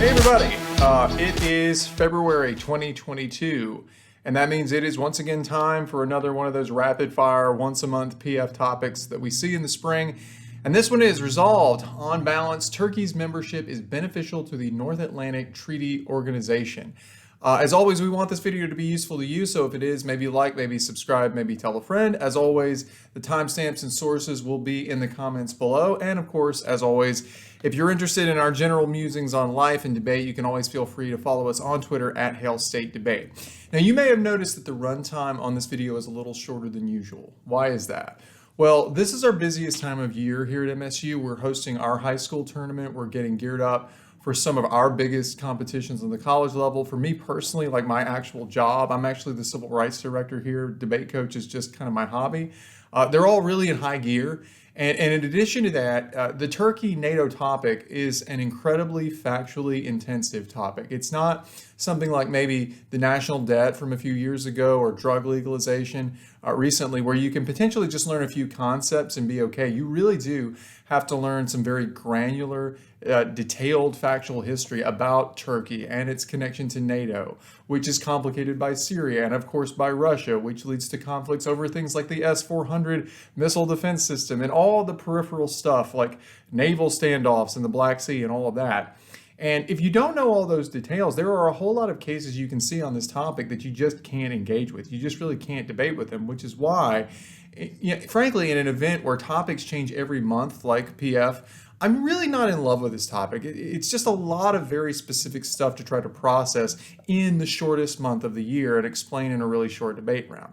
Hey everybody, it is February 2022, and that means it is once again time for another one of those rapid fire once a month PF topics that we see in the spring. And this one is resolved. On balance, Turkey's membership is beneficial to the North Atlantic Treaty Organization. As always, we want this video to be useful to you, so if it is, maybe like, maybe subscribe, maybe tell a friend. As always, the timestamps and sources will be in the comments below. And of course, as always, if you're interested in our general musings on life and debate, you can always feel free to follow us on Twitter at HailStateDebate. Now, you may have noticed that the runtime on this video is a little shorter than usual. Why is that? Well, this is our busiest time of year here at MSU. We're hosting our high school tournament. We're getting geared up for some of our biggest competitions on the college level. For me personally, like my actual job, I'm actually the civil rights director here. Debate coach is just kind of my hobby. They're all really in high gear. And in addition to that, the Turkey-NATO topic is an incredibly factually intensive topic. It's not something like maybe the national debt from a few years ago or drug legalization recently, where you can potentially just learn a few concepts and be okay. You really do have to learn some very granular, detailed factual history about Turkey and its connection to NATO, which is complicated by Syria and of course by Russia, which leads to conflicts over things like the S-400 missile defense system and all the peripheral stuff like naval standoffs in the Black Sea and all of that. And if you don't know all those details, there are a whole lot of cases you can see on this topic that you just can't engage with. You just really can't debate with them, which is why, frankly, in an event where topics change every month, like PF, I'm really not in love with this topic. It's just a lot of very specific stuff to try to process in the shortest month of the year and explain in a really short debate round.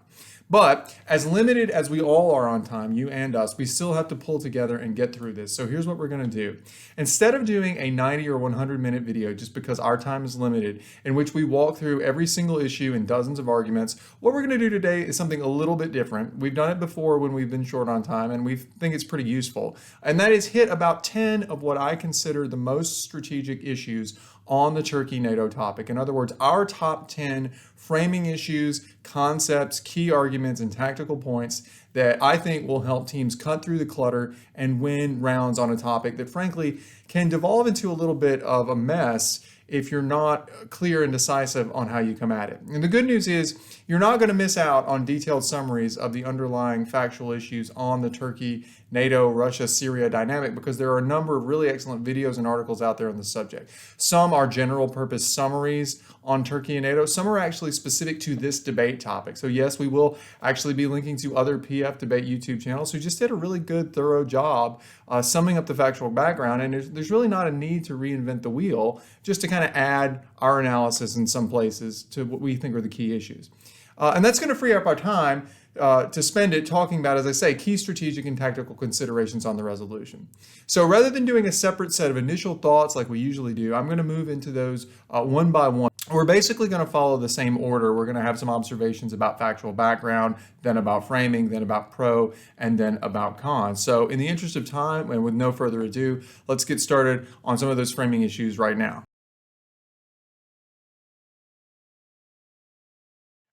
But as limited as we all are on time, you and us, we still have to pull together and get through this. So here's what we're going to do. Instead of doing a 90 or 100 minute video, just because our time is limited, in which we walk through every single issue and dozens of arguments, what we're going to do today is something a little bit different. We've done it before when we've been short on time, and we think it's pretty useful. And that is hit about 10 of what I consider the most strategic issues on the Turkey-NATO topic. In other words, our top 10 framing issues, concepts, key arguments, and tactical points that I think will help teams cut through the clutter and win rounds on a topic that frankly can devolve into a little bit of a mess if you're not clear and decisive on how you come at it. And the good news is you're not going to miss out on detailed summaries of the underlying factual issues on the Turkey, NATO, Russia, Syria dynamic, because there are a number of really excellent videos and articles out there on the subject. Some are general purpose summaries on Turkey and NATO. Some are actually specific to this debate topic. So yes, we will actually be linking to other PF debate YouTube channels who just did a really good, thorough job summing up the factual background. And there's really not a need to reinvent the wheel, just to kind of add our analysis in some places to what we think are the key issues. And that's going to free up our time to spend it talking about, as I say, key strategic and tactical considerations on the resolution. So rather than doing a separate set of initial thoughts like we usually do, I'm going to move into those one by one. We're basically going to follow the same order. We're going to have some observations about factual background, then about framing, then about pro, and then about con. So in the interest of time and with no further ado, let's get started on some of those framing issues right now.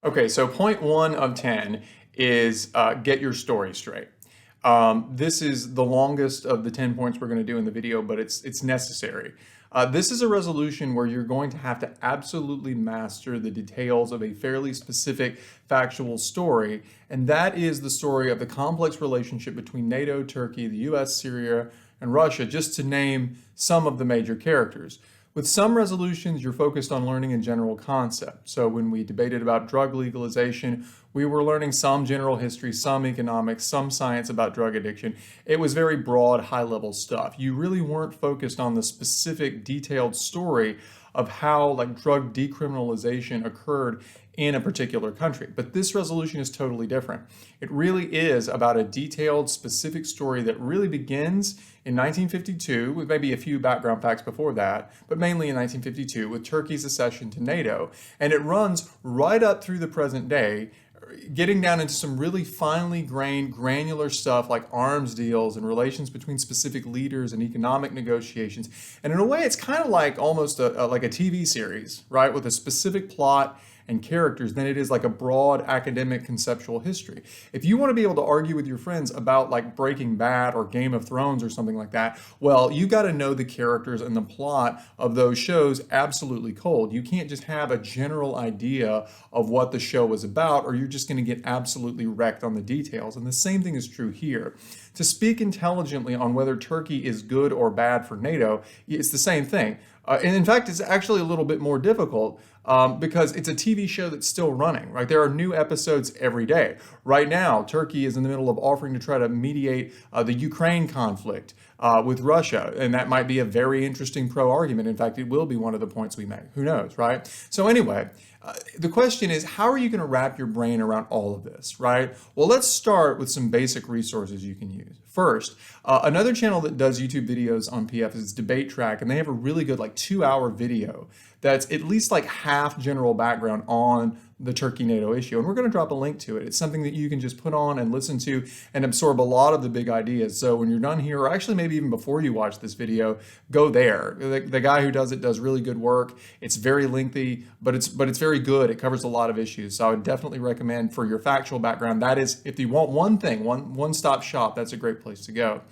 Okay, so point 1 of 10 is get your story straight. This is the longest of the 10 points we're going to do in the video, but it's necessary. This is a resolution where you're going to have to absolutely master the details of a fairly specific factual story, and that is the story of the complex relationship between NATO, Turkey, the US, Syria, and Russia, just to name some of the major characters. With some resolutions, you're focused on learning a general concept. So when we debated about drug legalization, we were learning some general history, some economics, some science about drug addiction. It was very broad, high-level stuff. You really weren't focused on the specific, detailed story of how drug decriminalization occurred in a particular country. But this resolution is totally different. It really is about a detailed, specific story that really begins in 1952, with maybe a few background facts before that, but mainly in 1952 with Turkey's accession to NATO. And it runs right up through the present day, getting down into some really finely grained, granular stuff like arms deals and relations between specific leaders and economic negotiations. And in a way, it's kind of like almost like a TV series, right, with a specific plot and characters than it is like a broad academic conceptual history. If you want to be able to argue with your friends about like Breaking Bad or Game of Thrones or something like that, well, you got to know the characters and the plot of those shows absolutely cold. You can't just have a general idea of what the show was about, or you're just going to get absolutely wrecked on the details. And the same thing is true here. To speak intelligently on whether Turkey is good or bad for NATO, it's the same thing. And in fact, it's actually a little bit more difficult because it's a TV show that's still running, right? There are new episodes every day. Right now, Turkey is in the middle of offering to try to mediate the Ukraine conflict with Russia, and that might be a very interesting pro-argument. In fact, it will be one of the points we make. Who knows, right? So anyway, the question is, how are you going to wrap your brain around all of this, right? Well, let's start with some basic resources you can use. First, another channel that does YouTube videos on PF is Debate Track, and they have a really good like 2-hour video that's at least like half general background on the Turkey-NATO issue. And we're going to drop a link to it. It's something that you can just put on and listen to and absorb a lot of the big ideas. So when you're done here, or actually maybe even before you watch this video, go there. The guy who does it does really good work. It's very lengthy, but it's very good. It covers a lot of issues. So I would definitely recommend for your factual background, that is, if you want one thing, one-stop shop, that's a great place to go.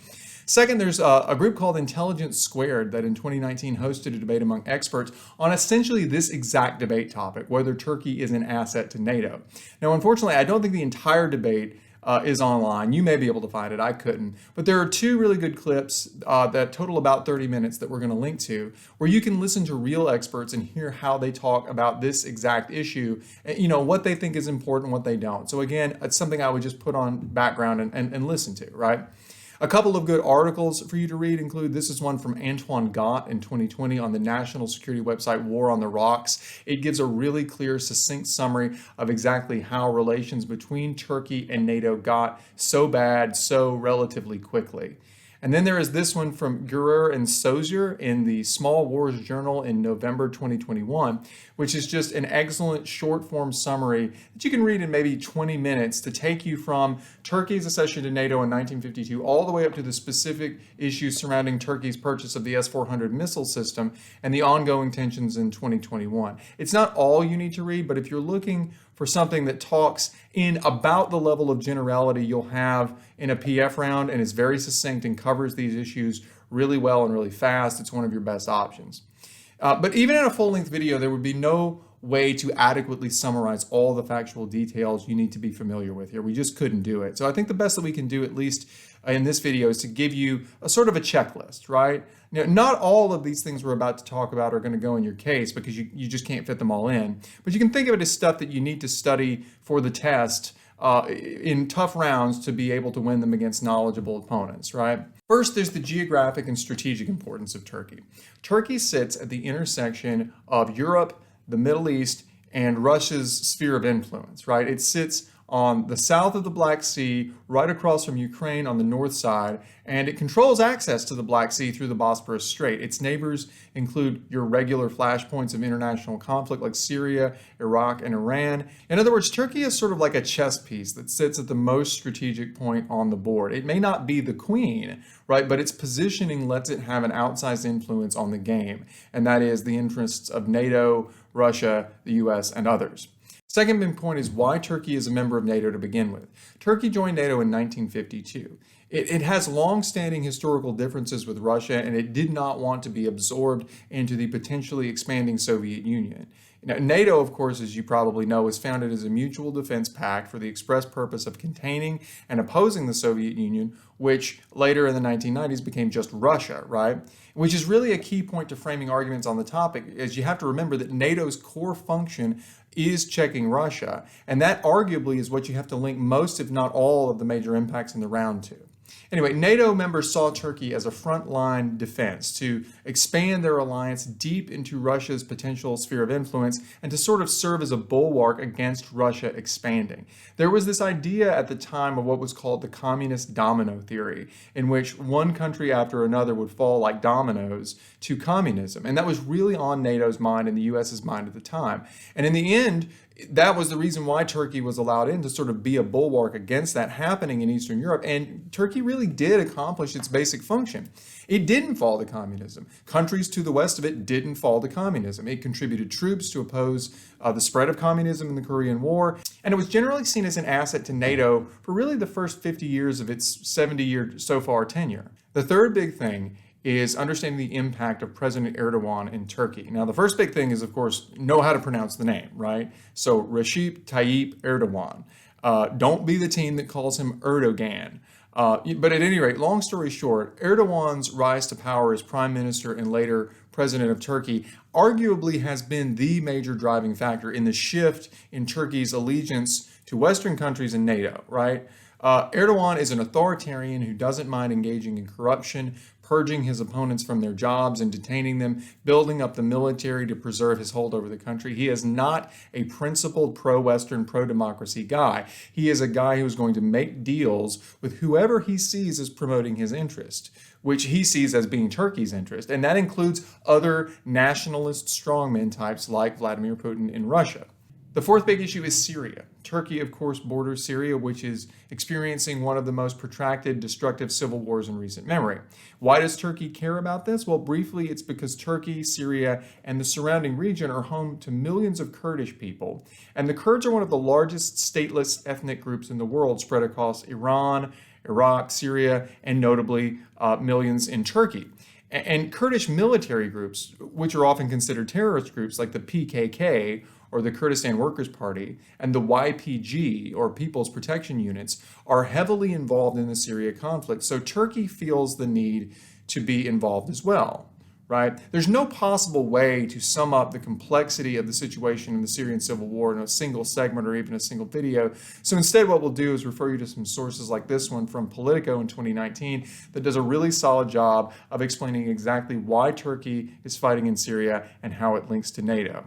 Second, there's a group called Intelligence Squared that in 2019 hosted a debate among experts on essentially this exact debate topic, whether Turkey is an asset to NATO. Now, unfortunately, I don't think the entire debate is online. You may be able to find it. I couldn't. But there are 2 really good clips that total about 30 minutes that we're going to link to, where you can listen to real experts and hear how they talk about this exact issue, you know, what they think is important, what they don't. So again, it's something I would just put on background and listen to, right? A couple of good articles for you to read include, this is one from Antoine Gott in 2020 on the national security website War on the Rocks. It gives a really clear, succinct summary of exactly how relations between Turkey and NATO got so bad so relatively quickly. And then there is this one from Gurer and Sozier in the Small Wars Journal in November 2021, which is just an excellent short-form summary that you can read in maybe 20 minutes to take you from Turkey's accession to NATO in 1952 all the way up to the specific issues surrounding Turkey's purchase of the S-400 missile system and the ongoing tensions in 2021. It's not all you need to read, but if you're looking for something that talks in about the level of generality you'll have in a PF round and is very succinct and covers these issues really well and really fast, it's one of your best options. But even in a full-length video, there would be no way to adequately summarize all the factual details you need to be familiar with here. We just couldn't do it. So I think the best that we can do, at least in this video, is to give you a sort of a checklist, right? Now, not all of these things we're about to talk about are going to go in your case because you just can't fit them all in. But you can think of it as stuff that you need to study for the test in tough rounds to be able to win them against knowledgeable opponents, right? First, there's the geographic and strategic importance of Turkey. Turkey sits at the intersection of Europe, the Middle East, and Russia's sphere of influence, right? It sits on the south of the Black Sea, right across from Ukraine on the north side, and it controls access to the Black Sea through the Bosporus Strait. Its neighbors include your regular flashpoints of international conflict like Syria, Iraq, and Iran. In other words, Turkey is sort of like a chess piece that sits at the most strategic point on the board. It may not be the queen, right, but its positioning lets it have an outsized influence on the game, and that is the interests of NATO, Russia, the US, and others. Second big point is why Turkey is a member of NATO to begin with. Turkey joined NATO in 1952. It has long-standing historical differences with Russia, and it did not want to be absorbed into the potentially expanding Soviet Union. Now, NATO, of course, as you probably know, was founded as a mutual defense pact for the express purpose of containing and opposing the Soviet Union, which later in the 1990s became just Russia, right? Which is really a key point to framing arguments on the topic, as you have to remember that NATO's core function is checking Russia, and that arguably is what you have to link most, if not all, of the major impacts in the round to. Anyway, NATO members saw Turkey as a frontline defense to expand their alliance deep into Russia's potential sphere of influence and to sort of serve as a bulwark against Russia expanding. There was this idea at the time of what was called the communist domino theory, in which one country after another would fall like dominoes to communism. And that was really on NATO's mind and the US's mind at the time. And in the end, that was the reason why Turkey was allowed in, to sort of be a bulwark against that happening in Eastern Europe. And Turkey really really did accomplish its basic function. It didn't fall to communism. Countries to the west of it didn't fall to communism. It contributed troops to oppose the spread of communism in the Korean War, and it was generally seen as an asset to NATO for really the first 50 years of its 70-year so far tenure. The third big thing is understanding the impact of President Erdogan in Turkey. Now, the first big thing is, of course, know how to pronounce the name, right? So, Recep Tayyip Erdogan. Don't be the team that calls him Erdogan. But at any rate, long story short, Erdogan's rise to power as prime minister and later president of Turkey arguably has been the major driving factor in the shift in Turkey's allegiance to Western countries and NATO, right? Erdogan is an authoritarian who doesn't mind engaging in corruption, purging his opponents from their jobs and detaining them, building up the military to preserve his hold over the country. He is not a principled pro-Western, pro-democracy guy. He is a guy who is going to make deals with whoever he sees as promoting his interest, which he sees as being Turkey's interest. And that includes other nationalist strongmen types like Vladimir Putin in Russia. The fourth big issue is Syria. Turkey, of course, borders Syria, which is experiencing one of the most protracted, destructive civil wars in recent memory. Why does Turkey care about this? Well, briefly, it's because Turkey, Syria, and the surrounding region are home to millions of Kurdish people. And the Kurds are one of the largest stateless ethnic groups in the world, spread across Iran, Iraq, Syria, and notably millions in Turkey. And Kurdish military groups, which are often considered terrorist groups like the PKK, or the Kurdistan Workers' Party, and the YPG, or People's Protection Units, are heavily involved in the Syria conflict. So Turkey feels the need to be involved as well, right? There's no possible way to sum up the complexity of the situation in the Syrian civil war in a single segment or even a single video. So instead, what we'll do is refer you to some sources like this one from Politico in 2019 that does a really solid job of explaining exactly why Turkey is fighting in Syria and how it links to NATO.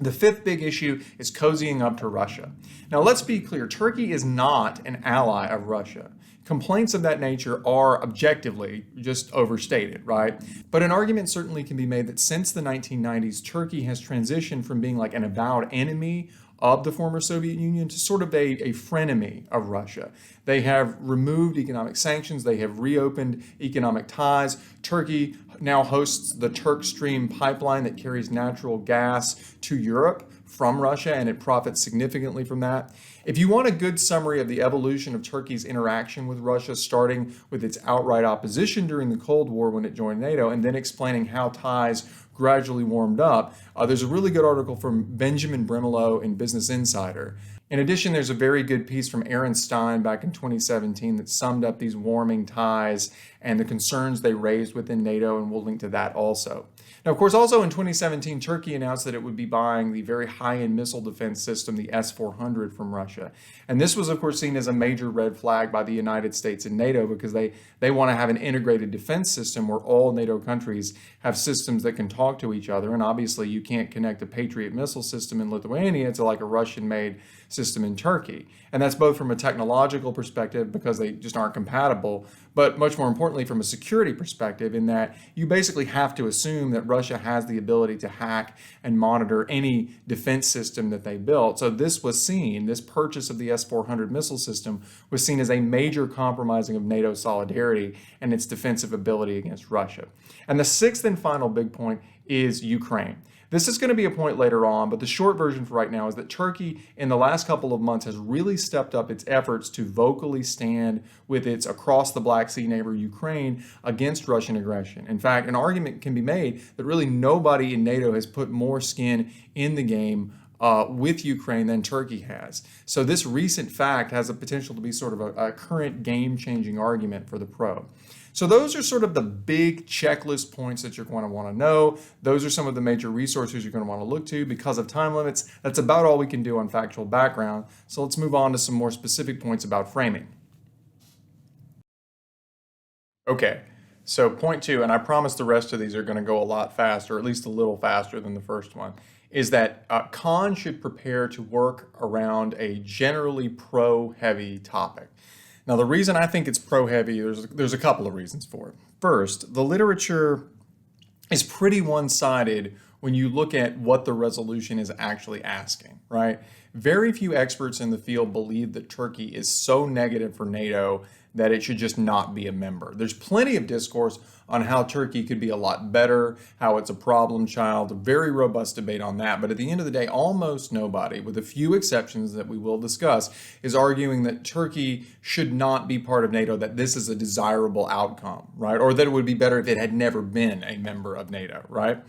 The fifth big issue is cozying up to Russia. Now, let's be clear, Turkey is not an ally of Russia. Complaints of that nature are objectively just overstated, right? But an argument certainly can be made that since the 1990s, Turkey has transitioned from being like an avowed enemy of the former Soviet Union to sort of a frenemy of Russia. They have removed economic sanctions. They have reopened economic ties. Turkey now hosts the Turk Stream pipeline that carries natural gas to Europe from Russia, and it profits significantly from that. If you want a good summary of the evolution of Turkey's interaction with Russia, starting with its outright opposition during the Cold War when it joined NATO, and then explaining how ties gradually warmed up, there's a really good article from Benjamin Brimelow in Business Insider. In addition, there's a very good piece from Aaron Stein back in 2017 that summed up these warming ties and the concerns they raised within NATO, and we'll link to that also. Now, of course, also in 2017, Turkey announced that it would be buying the very high-end missile defense system, the S-400, from Russia. And this was, of course, seen as a major red flag by the United States and NATO because they want to have an integrated defense system where all NATO countries have systems that can talk to each other. And obviously, you can't connect a Patriot missile system in Lithuania to like a Russian-made system in Turkey. And that's both from a technological perspective because they just aren't compatible, but much more importantly from a security perspective in that you basically have to assume that Russia has the ability to hack and monitor any defense system that they built. So this purchase of the S-400 missile system was seen as a major compromising of NATO solidarity and its defensive ability against Russia. And the sixth and final big point is Ukraine. This is going to be a point later on, but the short version for right now is that Turkey in the last couple of months has really stepped up its efforts to vocally stand with its across the Black Sea neighbor Ukraine against Russian aggression. In fact, an argument can be made that really nobody in NATO has put more skin in the game with Ukraine than Turkey has. So this recent fact has a potential to be sort of a current game-changing argument for the pro. So those are sort of the big checklist points that you're going to want to know. Those are some of the major resources you're going to want to look to. Because of time limits, that's about all we can do on factual background. So let's move on to some more specific points about framing. Okay, so point two, and I promise the rest of these are going to go a lot faster, or at least a little faster than the first one, is that Khan should prepare to work around a generally pro-heavy topic. Now, the reason I think it's pro-heavy, there's a couple of reasons for it. First, the literature is pretty one-sided when you look at what the resolution is actually asking, right? Very few experts in the field believe that Turkey is so negative for NATO that it should just not be a member. There's plenty of discourse on how Turkey could be a lot better, how it's a problem child, a very robust debate on that. But at the end of the day, almost nobody, with a few exceptions that we will discuss, is arguing that Turkey should not be part of NATO, that this is a desirable outcome, right? Or that it would be better if it had never been a member of NATO, right?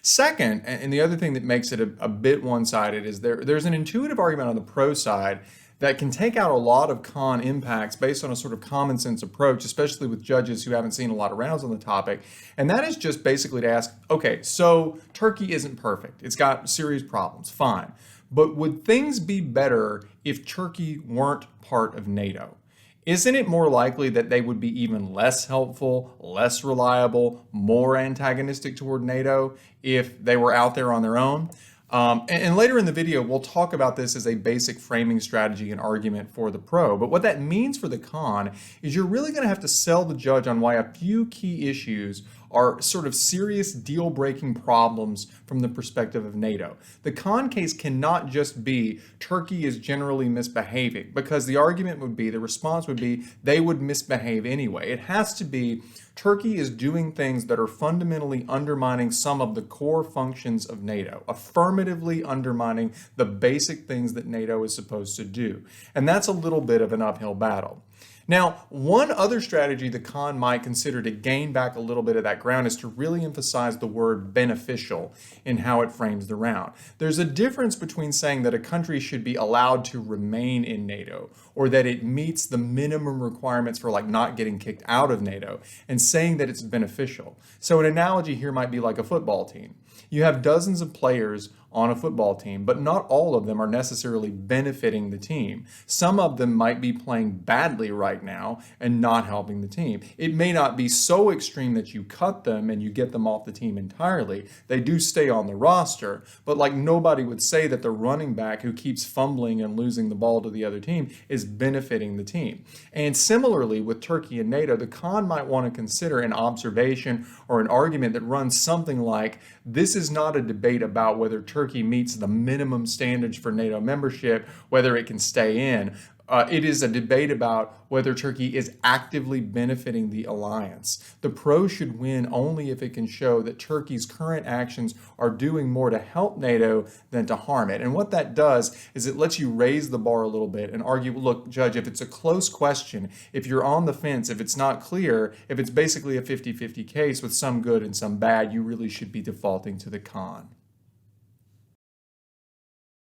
Second, and the other thing that makes it a bit one-sided is there's an intuitive argument on the pro side that can take out a lot of con impacts based on a sort of common sense approach, especially with judges who haven't seen a lot of rounds on the topic. And that is just basically to ask, okay, so Turkey isn't perfect. It's got serious problems, fine. But would things be better if Turkey weren't part of NATO? Isn't it more likely that they would be even less helpful, less reliable, more antagonistic toward NATO if they were out there on their own? And later in the video, we'll talk about this as a basic framing strategy and argument for the pro. But what that means for the con is you're really going to have to sell the judge on why a few key issues are sort of serious deal-breaking problems from the perspective of NATO. The con case cannot just be Turkey is generally misbehaving, because the argument would be, the response would be, they would misbehave anyway. It has to be Turkey is doing things that are fundamentally undermining some of the core functions of NATO, affirmatively undermining the basic things that NATO is supposed to do. And that's a little bit of an uphill battle. Now, one other strategy the con might consider to gain back a little bit of that ground is to really emphasize the word beneficial in how it frames the round. There's a difference between saying that a country should be allowed to remain in NATO, or that it meets the minimum requirements for like not getting kicked out of NATO, and saying that it's beneficial. So an analogy here might be like a football team. You have dozens of players on a football team, but not all of them are necessarily benefiting the team. Some of them might be playing badly right now and not helping the team. It may not be so extreme that you cut them and you get them off the team entirely. They do stay on the roster, but like nobody would say that the running back who keeps fumbling and losing the ball to the other team is benefiting the team. And similarly with Turkey and NATO, the con might want to consider an observation or an argument that runs something like, this is not a debate about whether Turkey meets the minimum standards for NATO membership, whether it can stay in. It is a debate about whether Turkey is actively benefiting the alliance. The pro should win only if it can show that Turkey's current actions are doing more to help NATO than to harm it. And what that does is it lets you raise the bar a little bit and argue, look, Judge, if it's a close question, if you're on the fence, if it's not clear, if it's basically a 50-50 case with some good and some bad, you really should be defaulting to the con.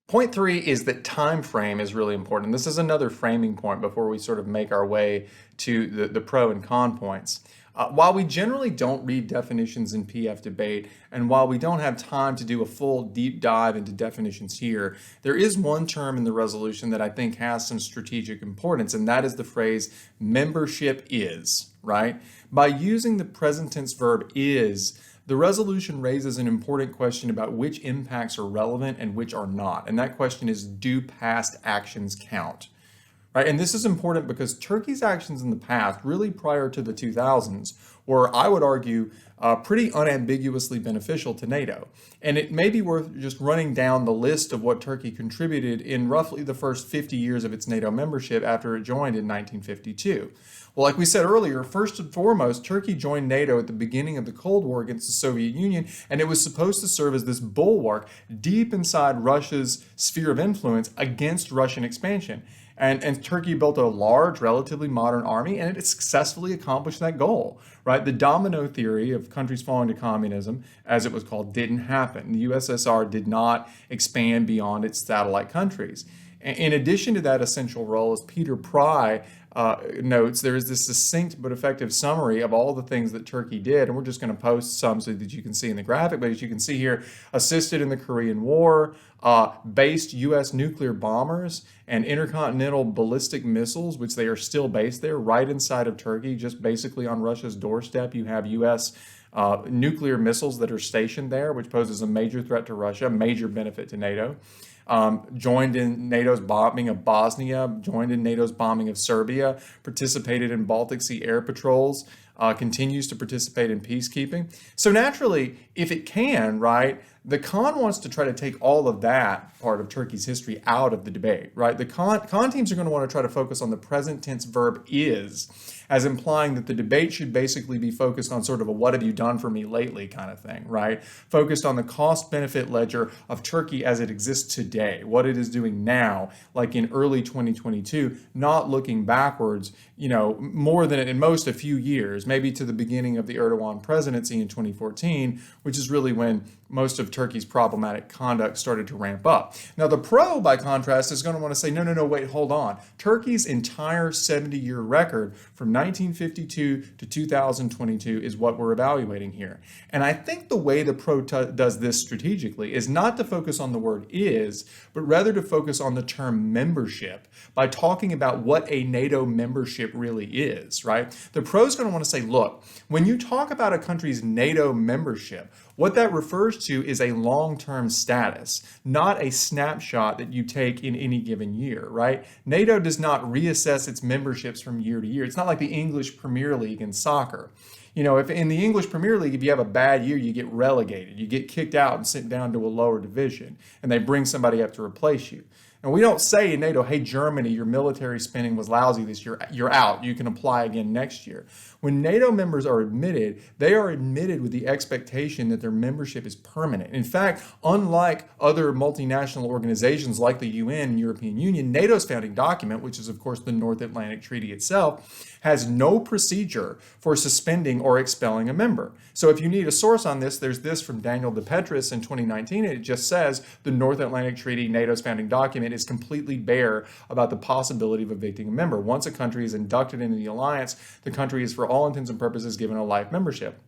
Point 3 is that time frame is really important. This is another framing point before we sort of make our way to the pro and con points. While we generally don't read definitions in PF debate, and while we don't have time to do a full deep dive into definitions here, there is one term in the resolution that I think has some strategic importance, and that is the phrase membership is, right? By using the present tense verb is, the resolution raises an important question about which impacts are relevant and which are not. And that question is, do past actions count? Right? And this is important because Turkey's actions in the past, really prior to the 2000s, were, I would argue, pretty unambiguously beneficial to NATO. And it may be worth just running down the list of what Turkey contributed in roughly the first 50 years of its NATO membership after it joined in 1952. Well, like we said earlier, first and foremost, Turkey joined NATO at the beginning of the Cold War against the Soviet Union, and it was supposed to serve as this bulwark deep inside Russia's sphere of influence against Russian expansion. And Turkey built a large, relatively modern army, and it successfully accomplished that goal, right? The domino theory of countries falling to communism, as it was called, didn't happen. The USSR did not expand beyond its satellite countries. In addition to that essential role, as Peter Pry notes, there is this succinct but effective summary of all the things that Turkey did, and we're just going to post some so that you can see in the graphic, but as you can see here, assisted in the Korean War, based U.S. nuclear bombers and intercontinental ballistic missiles, which they are still based there, right inside of Turkey, just basically on Russia's doorstep. You have U.S. Nuclear missiles that are stationed there, which poses a major threat to Russia, major benefit to NATO. Joined in NATO's bombing of Bosnia, joined in NATO's bombing of Serbia, participated in Baltic Sea air patrols, continues to participate in peacekeeping. So naturally, if it can, right, the Khan wants to try to take all of that part of Turkey's history out of the debate, right? The Khan teams are going to want to try to focus on the present tense verb is, as implying that the debate should basically be focused on sort of a what have you done for me lately kind of thing, right? Focused on the cost-benefit ledger of Turkey as it exists today, what it is doing now, like in early 2022, not looking backwards, more than in most a few years, maybe to the beginning of the Erdogan presidency in 2014, which is really when most of Turkey's problematic conduct started to ramp up. Now, the pro, by contrast, is going to want to say, no, wait, hold on. Turkey's entire 70-year record from 1952 to 2022 is what we're evaluating here. And I think the way the pro does this strategically is not to focus on the word is, but rather to focus on the term membership by talking about what a NATO membership really is, right? The pro is going to want to say, look, when you talk about a country's NATO membership, what that refers to is a long-term status, not a snapshot that you take in any given year, right? NATO does not reassess its memberships from year to year. It's not like the English Premier League in soccer. If in the English Premier League, if you have a bad year, you get relegated. You get kicked out and sent down to a lower division, and they bring somebody up to replace you. And we don't say in NATO, hey, Germany, your military spending was lousy this year. You're out. You can apply again next year. When NATO members are admitted, they are admitted with the expectation that their membership is permanent. In fact, unlike other multinational organizations like the UN and European Union, NATO's founding document, which is, of course, the North Atlantic Treaty itself, has no procedure for suspending or expelling a member. So if you need a source on this, there's this from Daniel de Petris in 2019, and it just says the North Atlantic Treaty, NATO's founding document, is completely bare about the possibility of evicting a member. Once a country is inducted into the alliance, the country is, for all intents and purposes, given a life membership.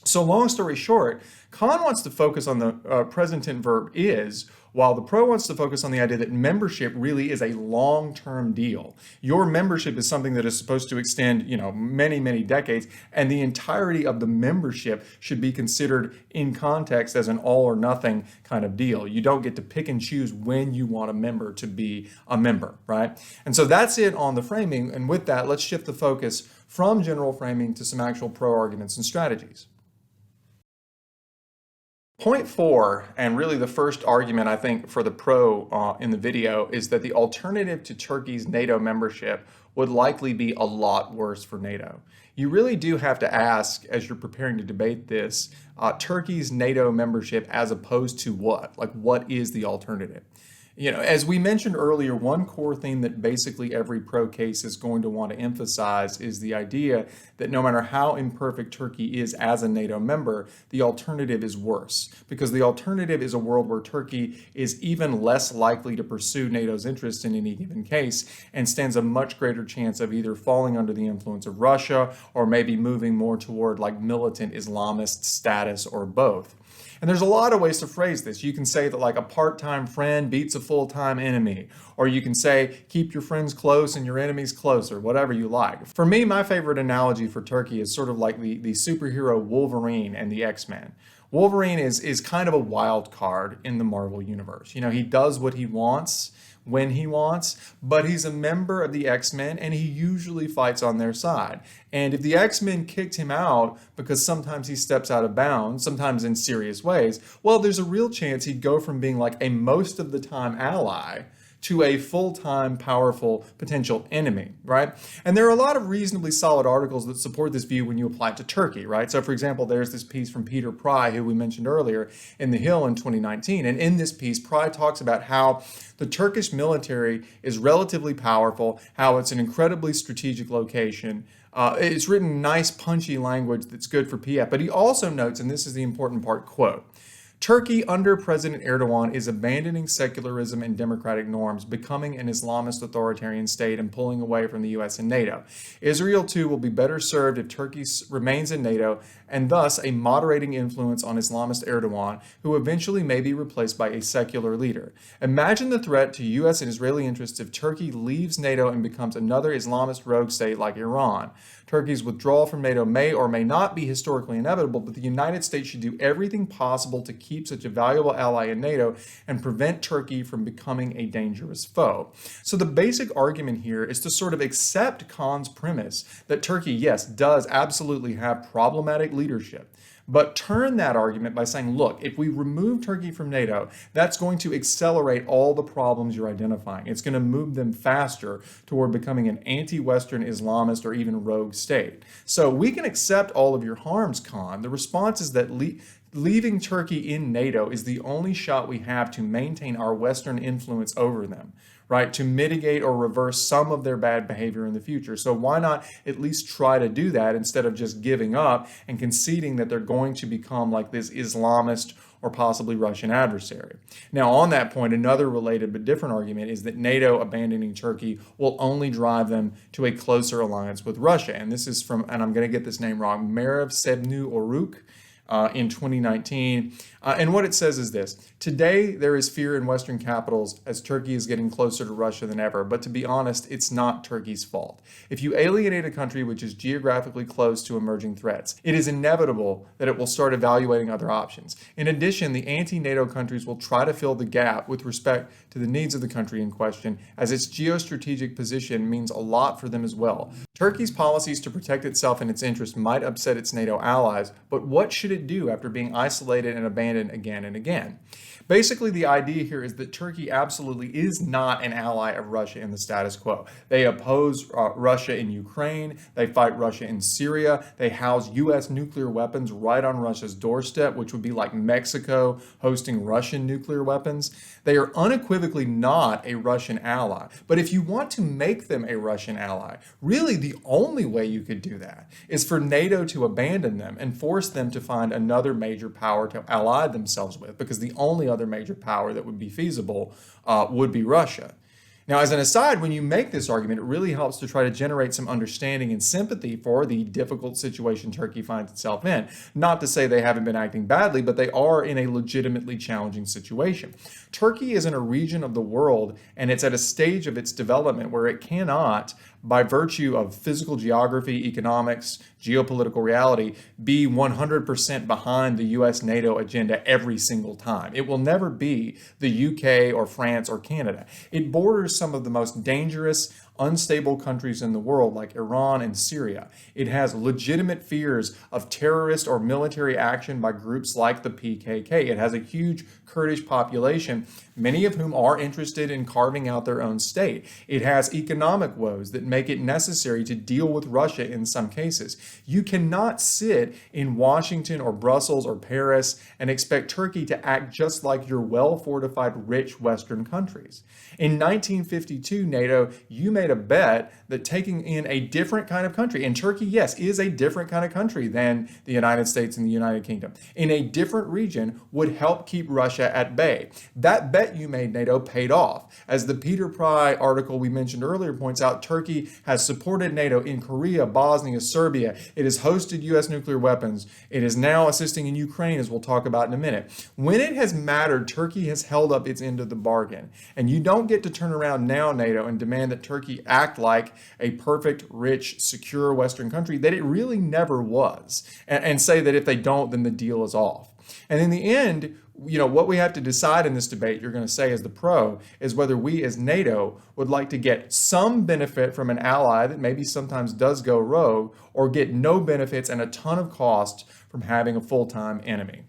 So long story short, Khan wants to focus on the present tense verb is, while the pro wants to focus on the idea that membership really is a long-term deal. Your membership is something that is supposed to extend, many, many decades, and the entirety of the membership should be considered in context as an all or nothing kind of deal. You don't get to pick and choose when you want a member to be a member, right? And so that's it on the framing, and with that, let's shift the focus from general framing to some actual pro arguments and strategies. Point 4, and really the first argument I think for the pro in the video, is that the alternative to Turkey's NATO membership would likely be a lot worse for NATO. You really do have to ask, as you're preparing to debate this, Turkey's NATO membership as opposed to what? Like, what is the alternative? As we mentioned earlier, one core theme that basically every pro case is going to want to emphasize is the idea that no matter how imperfect Turkey is as a NATO member, the alternative is worse, because the alternative is a world where Turkey is even less likely to pursue NATO's interests in any given case and stands a much greater chance of either falling under the influence of Russia or maybe moving more toward like militant Islamist status or both. And there's a lot of ways to phrase this. You can say that like a part-time friend beats a full-time enemy, or you can say keep your friends close and your enemies closer, whatever you like. For me, my favorite analogy for Turkey is sort of like the superhero Wolverine and the X-Men. Wolverine is kind of a wild card in the Marvel universe. He does what he wants when he wants, but he's a member of the X-Men and he usually fights on their side. And if the X-Men kicked him out because sometimes he steps out of bounds, sometimes in serious ways, well, there's a real chance he'd go from being like a most of the time ally to a full-time, powerful potential enemy, right? And there are a lot of reasonably solid articles that support this view when you apply it to Turkey, right? So for example, there's this piece from Peter Pry, who we mentioned earlier, in The Hill in 2019. And in this piece, Pry talks about how the Turkish military is relatively powerful, how it's an incredibly strategic location. It's written in nice, punchy language that's good for PF. But he also notes, and this is the important part, quote, Turkey under President Erdogan is abandoning secularism and democratic norms, becoming an Islamist authoritarian state and pulling away from the US and NATO. Israel, too, will be better served if Turkey remains in NATO and thus a moderating influence on Islamist Erdogan, who eventually may be replaced by a secular leader. Imagine the threat to US and Israeli interests if Turkey leaves NATO and becomes another Islamist rogue state like Iran. Turkey's withdrawal from NATO may or may not be historically inevitable, but the United States should do everything possible to keep such a valuable ally in NATO and prevent Turkey from becoming a dangerous foe. So the basic argument here is to sort of accept Khan's premise that Turkey, yes, does absolutely have problematic leadership, but turn that argument by saying, look, if we remove Turkey from NATO, that's going to accelerate all the problems you're identifying. It's going to move them faster toward becoming an anti-Western Islamist or even rogue state. So we can accept all of your harms, Khan. The response is that leaving Turkey in NATO is the only shot we have to maintain our Western influence over them, right? To mitigate or reverse some of their bad behavior in the future. So why not at least try to do that instead of just giving up and conceding that they're going to become like this Islamist or possibly Russian adversary. Now, on that point, another related but different argument is that NATO abandoning Turkey will only drive them to a closer alliance with Russia. And this is from, and I'm going to get this name wrong, Merev Sebnu Oruk, in 2019. And what it says is this: today, there is fear in Western capitals as Turkey is getting closer to Russia than ever. But to be honest, it's not Turkey's fault. If you alienate a country which is geographically close to emerging threats, it is inevitable that it will start evaluating other options. In addition, the anti-NATO countries will try to fill the gap with respect to the needs of the country in question, as its geostrategic position means a lot for them as well. Turkey's policies to protect itself and its interests might upset its NATO allies, but what should it do after being isolated and abandoned again and again? Basically, the idea here is that Turkey absolutely is not an ally of Russia in the status quo. They oppose Russia in Ukraine. They fight Russia in Syria. They house U.S. nuclear weapons right on Russia's doorstep, which would be like Mexico hosting Russian nuclear weapons. They are unequivocally not a Russian ally. But if you want to make them a Russian ally, really the only way you could do that is for NATO to abandon them and force them to find another major power to ally themselves with, because the only other major power that would be feasible would be Russia. Now, as an aside, when you make this argument, it really helps to try to generate some understanding and sympathy for the difficult situation Turkey finds itself in. Not to say they haven't been acting badly, but they are in a legitimately challenging situation. Turkey is in a region of the world, and it's at a stage of its development where it cannot, by virtue of physical geography, economics, geopolitical reality, be 100% behind the US NATO agenda every single time. It will never be the UK or France or Canada. It borders some of the most dangerous, unstable countries in the world like Iran and Syria. It has legitimate fears of terrorist or military action by groups like the PKK. It has a huge Kurdish population, many of whom are interested in carving out their own state. It has economic woes that make it necessary to deal with Russia in some cases. You cannot sit in Washington or Brussels or Paris and expect Turkey to act just like your well-fortified, rich Western countries. In 1952, NATO, you made a bet that taking in a different kind of country, and Turkey, yes, is a different kind of country than the United States and the United Kingdom, in a different region would help keep Russia at bay. That bet you made, NATO, paid off. As the Peter Pry article we mentioned earlier points out, Turkey has supported NATO in Korea, Bosnia, Serbia. It has hosted U.S. nuclear weapons. It is now assisting in Ukraine, as we'll talk about in a minute. When it has mattered, Turkey has held up its end of the bargain. And you don't get to turn around now, NATO, and demand that Turkey act like a perfect, rich, secure Western country that it really never was, and say that if they don't, then the deal is off. And in the end, what we have to decide in this debate, you're going to say as the pro, is whether we as NATO would like to get some benefit from an ally that maybe sometimes does go rogue, or get no benefits and a ton of cost from having a full-time enemy.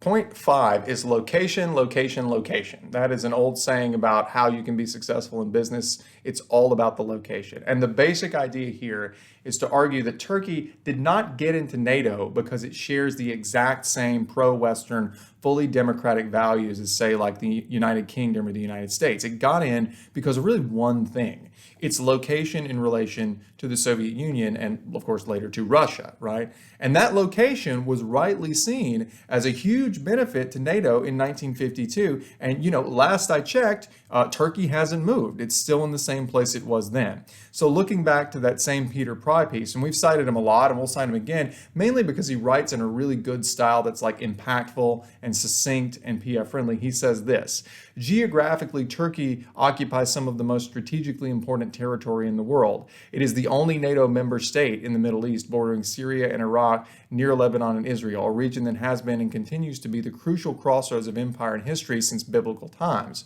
Point 5 is location, location, location. That is an old saying about how you can be successful in business. It's all about the location. And the basic idea here is to argue that Turkey did not get into NATO because it shares the exact same pro-Western, fully democratic values as, say, like the United Kingdom or the United States. It got in because of really one thing: its location in relation to the Soviet Union and, of course, later to Russia, right? And that location was rightly seen as a huge benefit to NATO in 1952. And, last I checked, Turkey hasn't moved. It's still in the same place it was then. So looking back to that same Peter Pry piece, and we've cited him a lot, and we'll cite him again, mainly because he writes in a really good style that's like impactful and succinct and PF friendly. He says this: geographically, Turkey occupies some of the most strategically important territory in the world. It is the only NATO member state in the Middle East, bordering Syria and Iraq, near Lebanon and Israel, a region that has been and continues to be the crucial crossroads of empire and history since biblical times.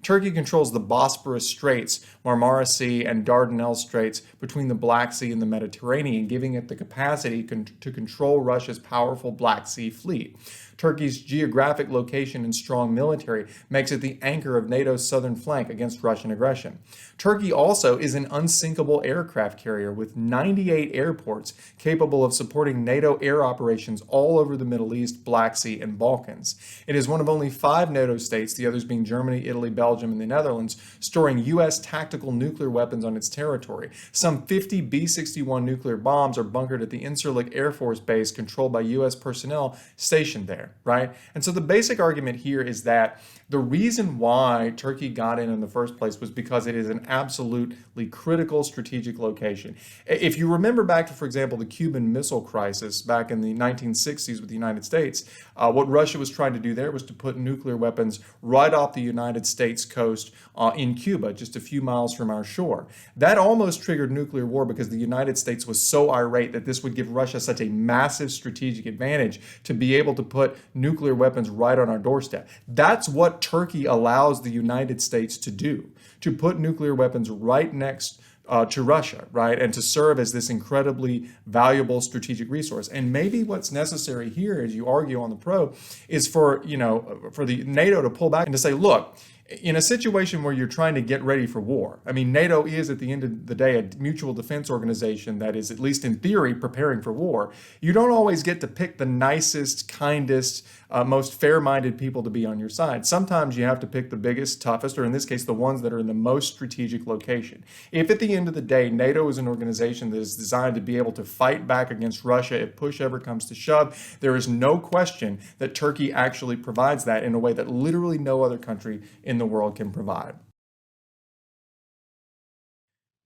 Turkey controls the Bosporus Straits, Marmara Sea, and Dardanelles Straits between the Black Sea and the Mediterranean, giving it the capacity to control Russia's powerful Black Sea fleet. Turkey's geographic location and strong military makes it the anchor of NATO's southern flank against Russian aggression. Turkey also is an unsinkable aircraft carrier with 98 airports capable of supporting NATO air operations all over the Middle East, Black Sea, and Balkans. It is one of only 5 NATO states, the others being Germany, Italy, Belgium, and the Netherlands, storing U.S. tactical nuclear weapons on its territory. Some 50 B-61 nuclear bombs are bunkered at the Incirlik Air Force Base controlled by U.S. personnel stationed there, right? And so the basic argument here is that the reason why Turkey got in the first place was because it is an absolutely critical strategic location. If you remember back to, for example, the Cuban Missile Crisis back in the 1960s with the United States, what Russia was trying to do there was to put nuclear weapons right off the United States coast in Cuba, just a few miles from our shore. That almost triggered nuclear war because the United States was so irate that this would give Russia such a massive strategic advantage to be able to put nuclear weapons right on our doorstep. That's what Turkey allows the United States to do, to put nuclear weapons right next to Russia, right? And to serve as this incredibly valuable strategic resource. And maybe what's necessary here, as you argue on the pro, is for the NATO to pull back and to say, look, in a situation where you're trying to get ready for war, I mean, NATO is at the end of the day a mutual defense organization that is, at least in theory, preparing for war. You don't always get to pick the nicest, kindest, most fair-minded people to be on your side. Sometimes you have to pick the biggest, toughest, or in this case, the ones that are in the most strategic location. If at the end of the day, NATO is an organization that is designed to be able to fight back against Russia if push ever comes to shove, there is no question that Turkey actually provides that in a way that literally no other country in the world can provide.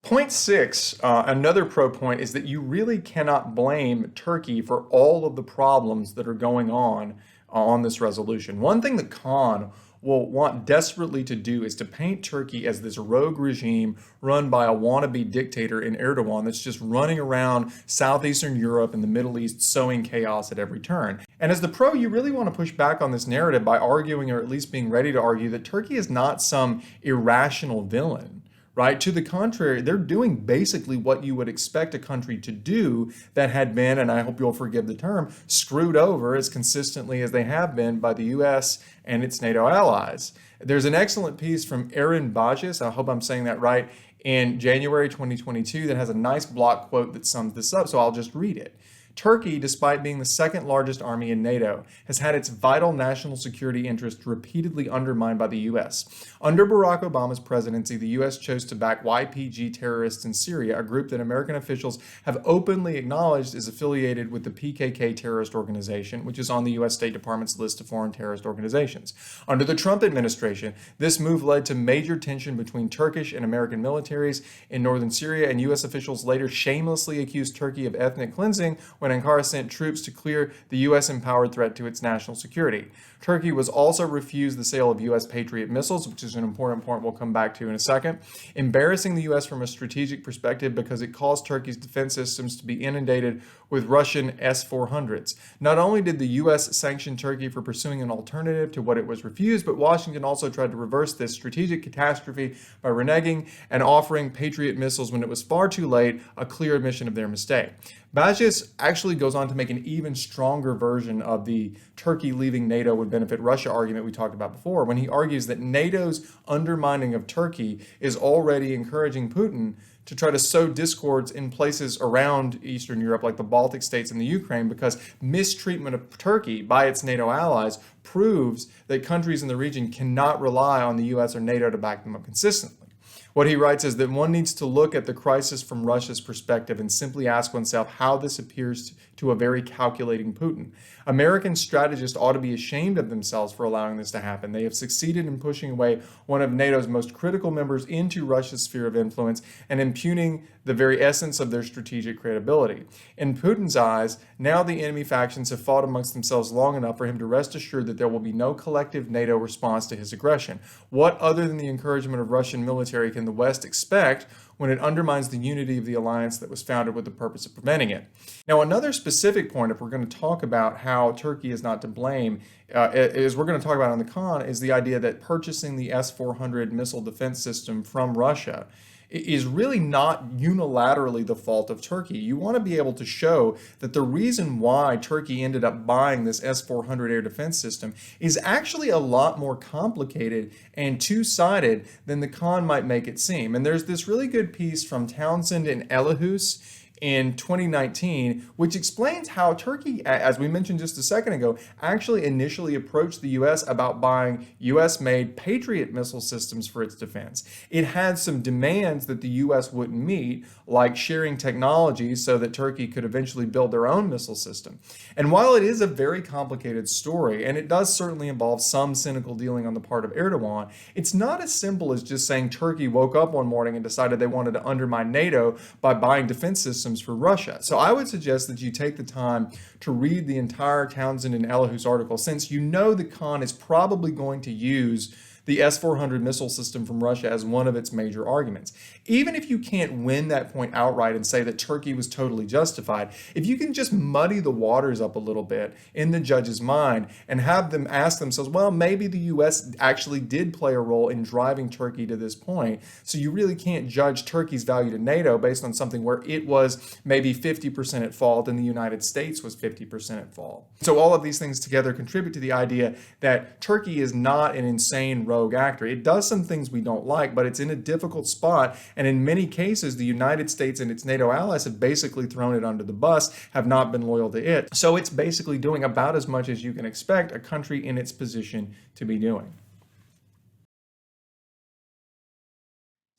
Point 6, another pro point, is that you really cannot blame Turkey for all of the problems that are going on this resolution. One thing that Khan will want desperately to do is to paint Turkey as this rogue regime run by a wannabe dictator in Erdogan that's just running around southeastern Europe and the Middle East sowing chaos at every turn. And as the pro, you really want to push back on this narrative by arguing, or at least being ready to argue, that Turkey is not some irrational villain. Right? To the contrary, they're doing basically what you would expect a country to do that had been, and I hope you'll forgive the term, screwed over as consistently as they have been by the U.S. and its NATO allies. There's an excellent piece from Aaron Bajes, I hope I'm saying that right, in January 2022 that has a nice block quote that sums this up, so I'll just read it. Turkey, despite being the second largest army in NATO, has had its vital national security interests repeatedly undermined by the U.S. Under Barack Obama's presidency, the U.S. chose to back YPG terrorists in Syria, a group that American officials have openly acknowledged is affiliated with the PKK terrorist organization, which is on the U.S. State Department's list of foreign terrorist organizations. Under the Trump administration, this move led to major tension between Turkish and American militaries in northern Syria, and U.S. officials later shamelessly accused Turkey of ethnic cleansing when Ankara sent troops to clear the U.S.-empowered threat to its national security. Turkey was also refused the sale of U.S. Patriot missiles, which is an important point we'll come back to in a second, embarrassing the U.S. from a strategic perspective because it caused Turkey's defense systems to be inundated with Russian S-400s. Not only did the U.S. sanction Turkey for pursuing an alternative to what it was refused, but Washington also tried to reverse this strategic catastrophe by reneging and offering Patriot missiles when it was far too late, a clear admission of their mistake. Bajes actually goes on to make an even stronger version of the Turkey leaving NATO would benefit Russia argument we talked about before, when he argues that NATO's undermining of Turkey is already encouraging Putin to try to sow discords in places around Eastern Europe, like the Baltic states and the Ukraine, because mistreatment of Turkey by its NATO allies proves that countries in the region cannot rely on the U.S. or NATO to back them up consistently. What he writes is that one needs to look at the crisis from Russia's perspective and simply ask oneself how this appears to a very calculating Putin. American strategists ought to be ashamed of themselves for allowing this to happen. They have succeeded in pushing away one of NATO's most critical members into Russia's sphere of influence and impugning the very essence of their strategic credibility. In Putin's eyes, now the enemy factions have fought amongst themselves long enough for him to rest assured that there will be no collective NATO response to his aggression. What other than the encouragement of Russian military can and the West expect when it undermines the unity of the alliance that was founded with the purpose of preventing it. Now, another specific point, if we're going to talk about how Turkey is not to blame, as we're going to talk about on the con, is the idea that purchasing the S-400 missile defense system from Russia is really not unilaterally the fault of Turkey. You want to be able to show that the reason why Turkey ended up buying this S-400 air defense system is actually a lot more complicated and two-sided than the con might make it seem. And there's this really good piece from Townsend and Elahus in 2019, which explains how Turkey, as we mentioned just a second ago, actually initially approached the U.S. about buying U.S.-made Patriot missile systems for its defense. It had some demands that the U.S. wouldn't meet, like sharing technology so that Turkey could eventually build their own missile system. And while it is a very complicated story, and it does certainly involve some cynical dealing on the part of Erdogan, it's not as simple as just saying Turkey woke up one morning and decided they wanted to undermine NATO by buying defense systems for Russia. So I would suggest that you take the time to read the entire Townsend and Elahus article, since you know the con is probably going to use the S-400 missile system from Russia as one of its major arguments. Even if you can't win that point outright and say that Turkey was totally justified, if you can just muddy the waters up a little bit in the judge's mind and have them ask themselves, well, maybe the U.S. actually did play a role in driving Turkey to this point, so you really can't judge Turkey's value to NATO based on something where it was maybe 50% at fault and the United States was 50% at fault. So all of these things together contribute to the idea that Turkey is not an insane rogue actor. It does some things we don't like, but it's in a difficult spot, and in many cases, the United States and its NATO allies have basically thrown it under the bus, have not been loyal to it. So it's basically doing about as much as you can expect a country in its position to be doing.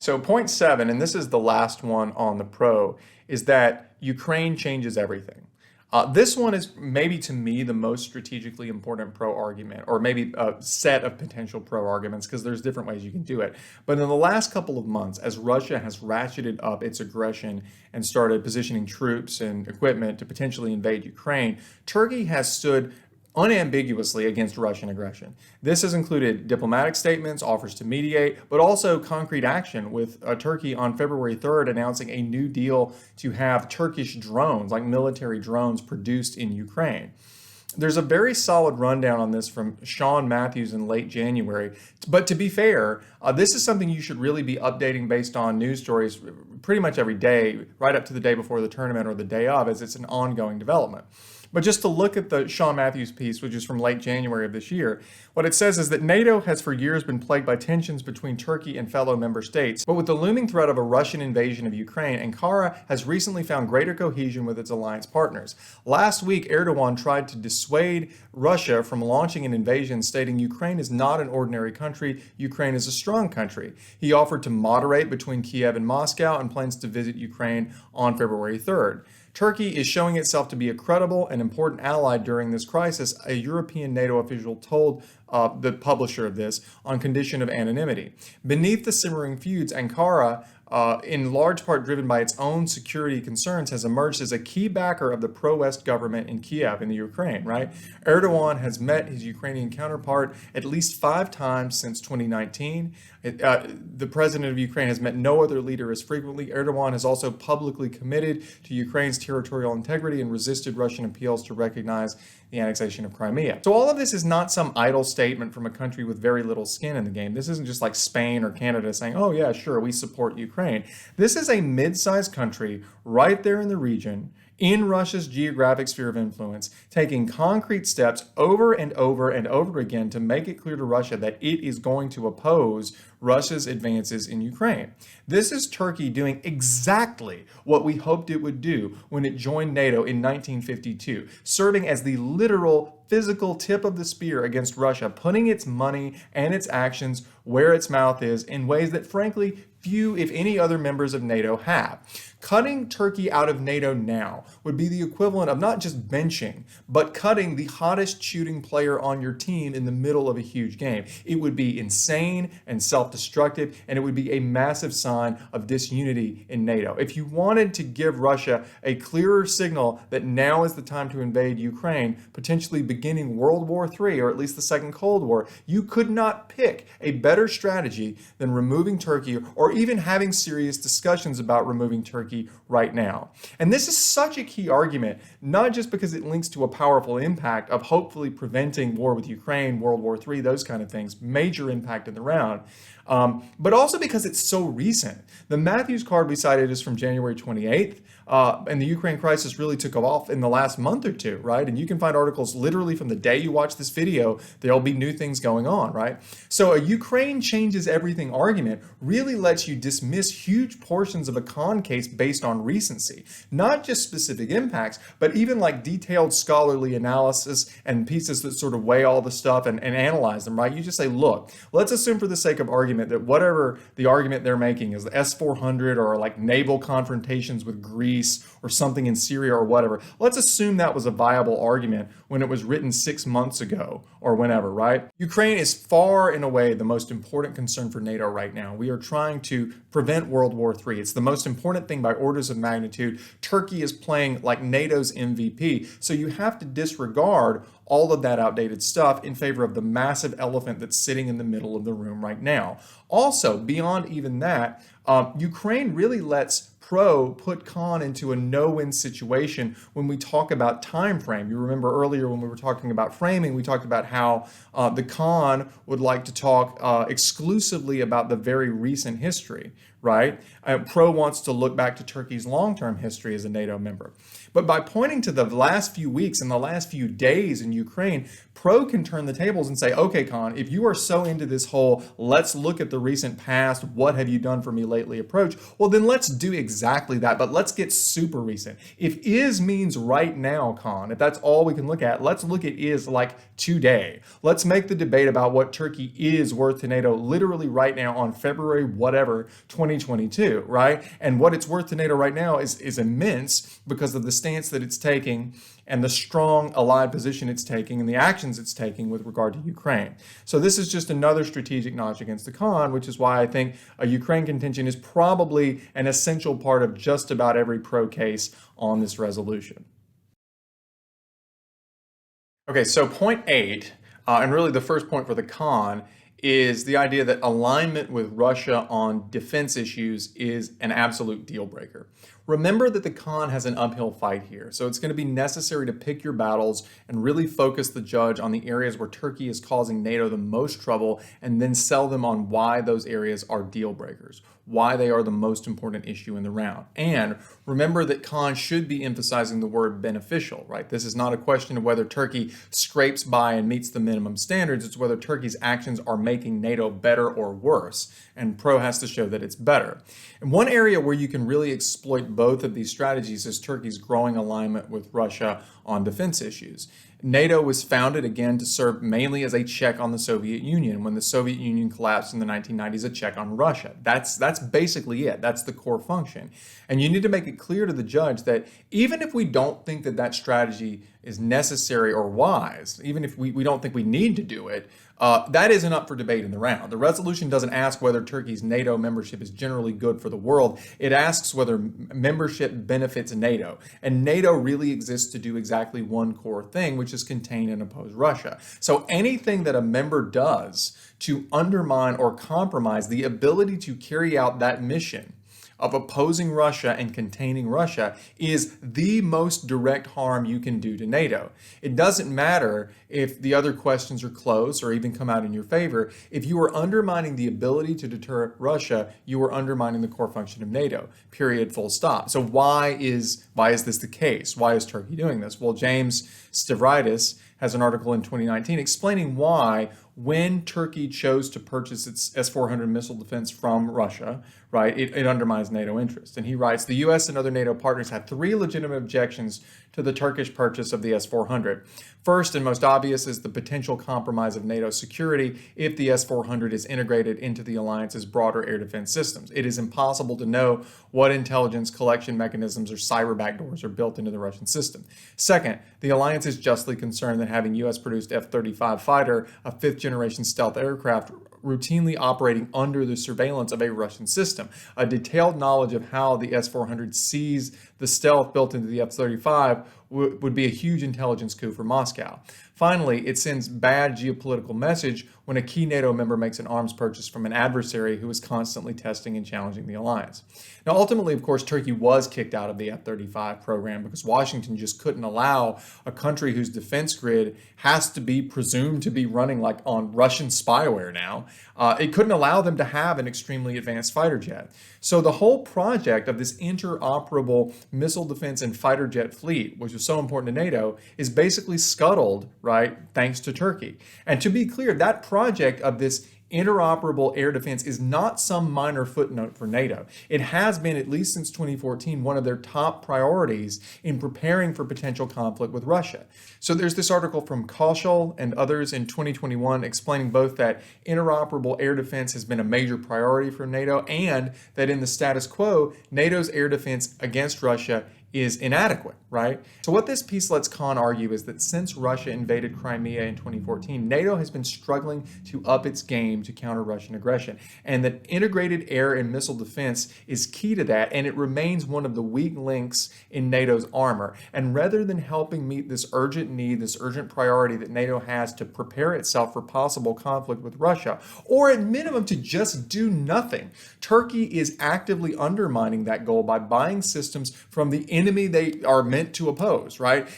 So point 7, and this is the last one on the pro, is that Ukraine changes everything. This one is maybe, to me, the most strategically important pro-argument, or maybe a set of potential pro-arguments, because there's different ways you can do it. But in the last couple of months, as Russia has ratcheted up its aggression and started positioning troops and equipment to potentially invade Ukraine, Turkey has stood unambiguously against Russian aggression. This has included diplomatic statements, offers to mediate, but also concrete action, with Turkey on February 3rd announcing a new deal to have Turkish drones, like military drones, produced in Ukraine. There's a very solid rundown on this from Sean Matthews in late January. But to be fair, this is something you should really be updating based on news stories pretty much every day, right up to the day before the tournament or the day of, as it's an ongoing development. But just to look at the Sean Matthews piece, which is from late January of this year, what it says is that NATO has for years been plagued by tensions between Turkey and fellow member states. But with the looming threat of a Russian invasion of Ukraine, Ankara has recently found greater cohesion with its alliance partners. Last week, Erdogan tried to dissuade Russia from launching an invasion, stating Ukraine is not an ordinary country, Ukraine is a strong country. He offered to moderate between Kiev and Moscow and plans to visit Ukraine on February 3rd. Turkey is showing itself to be a credible and important ally during this crisis, a European NATO official told the publisher of this on condition of anonymity. Beneath the simmering feuds, Ankara, in large part driven by its own security concerns, has emerged as a key backer of the pro-West government in Kiev, in the Ukraine, right? Erdogan has met his Ukrainian counterpart at least 5 times since 2019. The president of Ukraine has met no other leader as frequently. Erdogan has also publicly committed to Ukraine's territorial integrity and resisted Russian appeals to recognize the annexation of Crimea. So all of this is not some idle statement from a country with very little skin in the game. This isn't just like Spain or Canada saying, oh yeah, sure, we support Ukraine. This is a mid-sized country right there in the region, in Russia's geographic sphere of influence, taking concrete steps over and over and over again to make it clear to Russia that it is going to oppose Russia's advances in Ukraine. This is Turkey doing exactly what we hoped it would do when it joined NATO in 1952, serving as the literal physical tip of the spear against Russia, putting its money and its actions where its mouth is in ways that, frankly, few, if any, other members of NATO have. Cutting Turkey out of NATO now would be the equivalent of not just benching, but cutting the hottest shooting player on your team in the middle of a huge game. It would be insane and self self-destructive, and it would be a massive sign of disunity in NATO. If you wanted to give Russia a clearer signal that now is the time to invade Ukraine, potentially beginning World War III, or at least the Second Cold War, you could not pick a better strategy than removing Turkey, or even having serious discussions about removing Turkey right now. And this is such a key argument, not just because it links to a powerful impact of hopefully preventing war with Ukraine, World War III, those kind of things, major impact in the round, but also because it's so recent. The Matthews card we cited is from January 28th. And the Ukraine crisis really took off in the last month or two, right? And you can find articles literally from the day you watch this video, there'll be new things going on, right? So a Ukraine changes everything argument really lets you dismiss huge portions of a con case based on recency, not just specific impacts, but even like detailed scholarly analysis and pieces that sort of weigh all the stuff and analyze them, right? You just say, look, let's assume for the sake of argument that whatever the argument they're making is the S-400 or like naval confrontations with Greece or something in Syria or whatever. Let's assume that was a viable argument when it was written 6 months ago or whenever, right? Ukraine is far and away the most important concern for NATO right now. We are trying to prevent World War III. It's the most important thing by orders of magnitude. Turkey is playing like NATO's MVP. So you have to disregard all of that outdated stuff in favor of the massive elephant that's sitting in the middle of the room right now. Also, beyond even that, Ukraine really lets pro put con into a no-win situation when we talk about time frame. You remember earlier when we were talking about framing, we talked about how the con would like to talk exclusively about the very recent history, right? Pro wants to look back to Turkey's long-term history as a NATO member. But by pointing to the last few weeks and the last few days in Ukraine, Pro can turn the tables and say, okay, Con, if you are so into this whole, let's look at the recent past, what have you done for me lately approach, well, then let's do exactly that, but let's get super recent. If is means right now, Con, if that's all we can look at, let's look at is like today. Let's make the debate about what Turkey is worth to NATO literally right now on February whatever 2022, right? And what it's worth to NATO right now is immense because of the stance that it's taking and the strong allied position it's taking and the actions it's taking with regard to Ukraine. So this is just another strategic notch against the con, which is why I think a Ukraine contention is probably an essential part of just about every pro case on this resolution. Okay, so point 8, and really the first point for the con, is the idea that alignment with Russia on defense issues is an absolute deal breaker. Remember that the con has an uphill fight here, so it's going to be necessary to pick your battles and really focus the judge on the areas where Turkey is causing NATO the most trouble and then sell them on why those areas are deal breakers, why they are the most important issue in the round. And remember that con should be emphasizing the word beneficial, right? This is not a question of whether Turkey scrapes by and meets the minimum standards, it's whether Turkey's actions are making NATO better or worse, and Pro has to show that it's better. And one area where you can really exploit both of these strategies is Turkey's growing alignment with Russia on defense issues. NATO was founded, again, to serve mainly as a check on the Soviet Union. When the Soviet Union collapsed in the 1990s, a check on Russia. That's basically it. That's the core function. And you need to make it clear to the judge that even if we don't think that that strategy is necessary or wise, even if we don't think we need to do it, that isn't up for debate in the round. The resolution doesn't ask whether Turkey's NATO membership is generally good for the world. It asks whether membership benefits NATO. And NATO really exists to do exactly one core thing, which is contain and oppose Russia. So anything that a member does to undermine or compromise the ability to carry out that mission of opposing Russia and containing Russia is the most direct harm you can do to NATO. It doesn't matter if the other questions are close or even come out in your favor. If you are undermining the ability to deter Russia, you are undermining the core function of NATO, period, full stop. So why is this the case? Why is Turkey doing this? Well, James Stavridis has an article in 2019 explaining why when Turkey chose to purchase its S-400 missile defense from Russia, right, it undermines NATO interests. And he writes, the U.S. and other NATO partners have 3 legitimate objections to the Turkish purchase of the S-400. First and most obvious is the potential compromise of NATO security if the S-400 is integrated into the alliance's broader air defense systems. It is impossible to know what intelligence collection mechanisms or cyber backdoors are built into the Russian system. Second, the alliance is justly concerned that having U.S.-produced F-35 fighter, a 5th-generation stealth aircraft, routinely operating under the surveillance of a Russian system. A detailed knowledge of how the S-400 sees the stealth built into the F-35 would be a huge intelligence coup for Moscow. Finally, it sends bad geopolitical message when a key NATO member makes an arms purchase from an adversary who is constantly testing and challenging the alliance. Now, ultimately, of course, Turkey was kicked out of the F-35 program because Washington just couldn't allow a country whose defense grid has to be presumed to be running like on Russian spyware now. It couldn't allow them to have an extremely advanced fighter jet. So the whole project of this interoperable missile defense and fighter jet fleet, which was so important to NATO, is basically scuttled, right, thanks to Turkey. And to be clear, that project of this interoperable air defense is not some minor footnote for NATO. It has been, at least since 2014, one of their top priorities in preparing for potential conflict with Russia. So there's this article from Kochis and others in 2021 explaining both that interoperable air defense has been a major priority for NATO and that in the status quo, NATO's air defense against Russia is inadequate, right? So what this piece lets Khan argue is that since Russia invaded Crimea in 2014, NATO has been struggling to up its game to counter Russian aggression, and that integrated air and missile defense is key to that, and it remains one of the weak links in NATO's armor. And rather than helping meet this urgent need, this urgent priority that NATO has to prepare itself for possible conflict with Russia, or at minimum to just do nothing, Turkey is actively undermining that goal by buying systems from the enemy they are meant to oppose, right?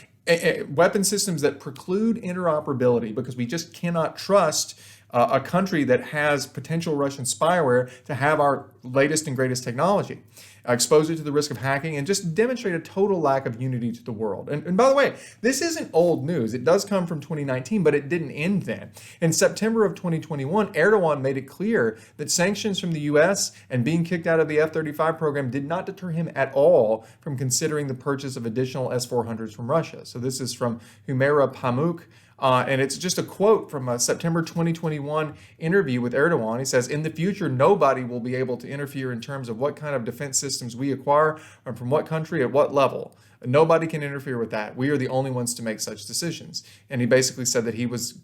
Weapon systems that preclude interoperability because we just cannot trust a country that has potential Russian spyware to have our latest and greatest technology, expose it to the risk of hacking, and just demonstrate a total lack of unity to the world. And by the way, this isn't old news. It does come from 2019, but it didn't end then. In September of 2021, Erdogan made it clear that sanctions from the U.S. and being kicked out of the F-35 program did not deter him at all from considering the purchase of additional S-400s from Russia. So this is from Humaira Pamuk. And it's just a quote from a September 2021 interview with Erdogan. He says, "In the future, nobody will be able to interfere in terms of what kind of defense systems we acquire and from what country at what level. Nobody can interfere with that. We are the only ones to make such decisions." And he basically said that he was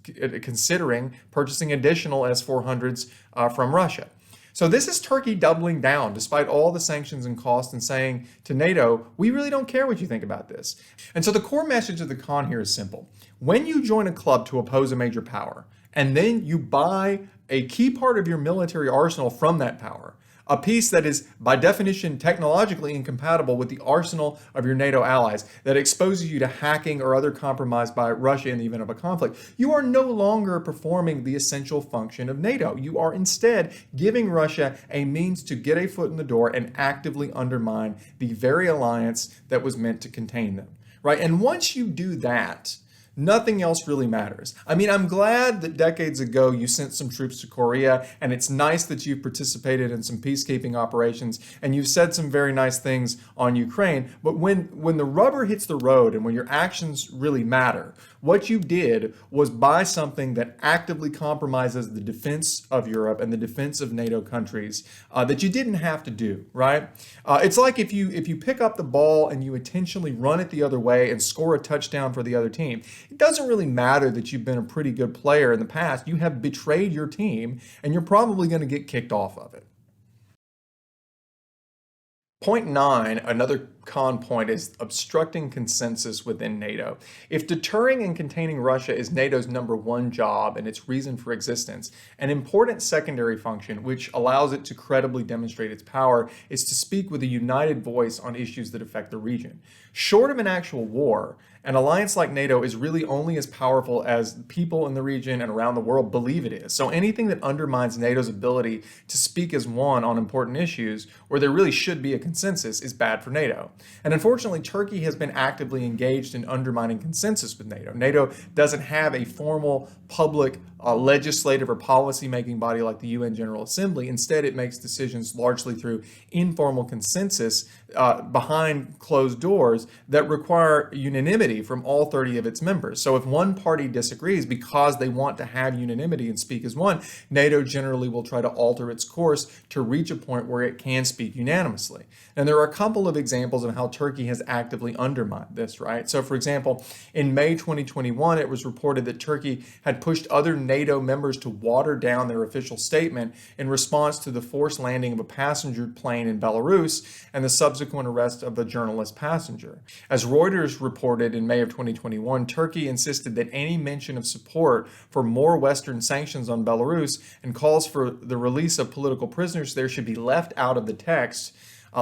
considering purchasing additional S-400s from Russia. So this is Turkey doubling down despite all the sanctions and costs and saying to NATO, we really don't care what you think about this. And so the core message of the Khan here is simple. When you join a club to oppose a major power, and then you buy a key part of your military arsenal from that power, a piece that is by definition technologically incompatible with the arsenal of your NATO allies, that exposes you to hacking or other compromise by Russia in the event of a conflict, you are no longer performing the essential function of NATO. You are instead giving Russia a means to get a foot in the door and actively undermine the very alliance that was meant to contain them, right? And once you do that, nothing else really matters. I mean, I'm glad that decades ago you sent some troops to Korea, and it's nice that you've participated in some peacekeeping operations, and you've said some very nice things on Ukraine. But when the rubber hits the road and when your actions really matter, what you did was buy something that actively compromises the defense of Europe and the defense of NATO countries that you didn't have to do, right? It's like if you pick up the ball and you intentionally run it the other way and score a touchdown for the other team. It doesn't really matter that you've been a pretty good player in the past. You have betrayed your team, and you're probably going to get kicked off of it. Point 9, another Khan point, is obstructing consensus within NATO. If deterring and containing Russia is NATO's #1 job and its reason for existence, an important secondary function which allows it to credibly demonstrate its power is to speak with a united voice on issues that affect the region. Short of an actual war, an alliance like NATO is really only as powerful as people in the region and around the world believe it is. So anything that undermines NATO's ability to speak as one on important issues, where there really should be a consensus, is bad for NATO. And unfortunately, Turkey has been actively engaged in undermining consensus with NATO. NATO doesn't have a formal public legislative or policy-making body like the UN General Assembly. Instead, it makes decisions largely through informal consensus behind closed doors that require unanimity from all 30 of its members. So if one party disagrees because they want to have unanimity and speak as one, NATO generally will try to alter its course to reach a point where it can speak unanimously. And there are a couple of examples of how Turkey has actively undermined this, right? So for example, in May 2021, it was reported that Turkey had pushed other NATO members to water down their official statement in response to the forced landing of a passenger plane in Belarus and the subsequent arrest of the journalist passenger. As Reuters reported in May of 2021, Turkey insisted that any mention of support for more Western sanctions on Belarus and calls for the release of political prisoners there should be left out of the text.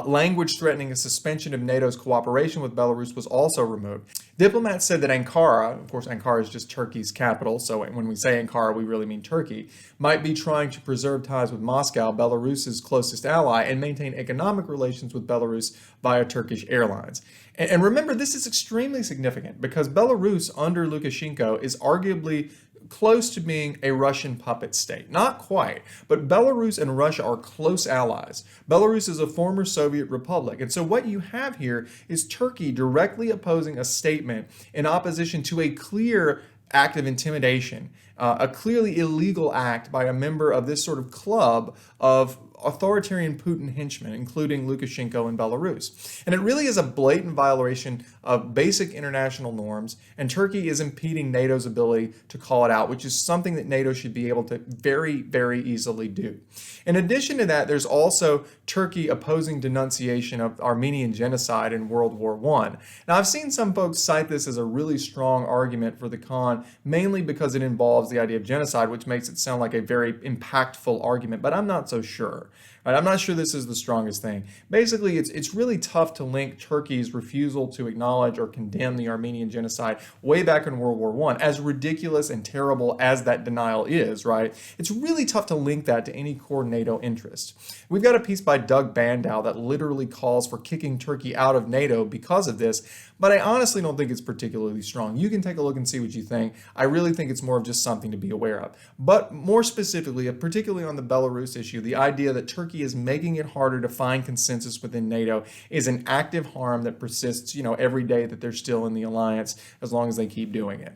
Language threatening a suspension of NATO's cooperation with Belarus was also removed. Diplomats said that Ankara, of course Ankara is just Turkey's capital, so when we say Ankara we really mean Turkey, might be trying to preserve ties with Moscow, Belarus's closest ally, and maintain economic relations with Belarus via Turkish airlines. And remember, this is extremely significant because Belarus under Lukashenko is arguably close to being a Russian puppet state. Not quite, but Belarus and Russia are close allies. Belarus is a former Soviet republic. And so what you have here is Turkey directly opposing a statement in opposition to a clear act of intimidation, a clearly illegal act by a member of this sort of club of authoritarian Putin henchmen, including Lukashenko and Belarus. And it really is a blatant violation of basic international norms, and Turkey is impeding NATO's ability to call it out, which is something that NATO should be able to very, very easily do. In addition to that, there's also Turkey opposing denunciation of Armenian genocide in World War I. Now, I've seen some folks cite this as a really strong argument for the con, mainly because it involves the idea of genocide, which makes it sound like a very impactful argument, but I'm not so sure. Right, I'm not sure this is the strongest thing. Basically, it's really tough to link Turkey's refusal to acknowledge or condemn the Armenian genocide way back in World War I, as ridiculous and terrible as that denial is, right? It's really tough to link that to any core NATO interest. We've got a piece by Doug Bandow that literally calls for kicking Turkey out of NATO because of this, but I honestly don't think it's particularly strong. You can take a look and see what you think. I really think it's more of just something to be aware of. But more specifically, particularly on the Belarus issue, the idea that Turkey is making it harder to find consensus within NATO is an active harm that persists, every day that they're still in the alliance, as long as they keep doing it.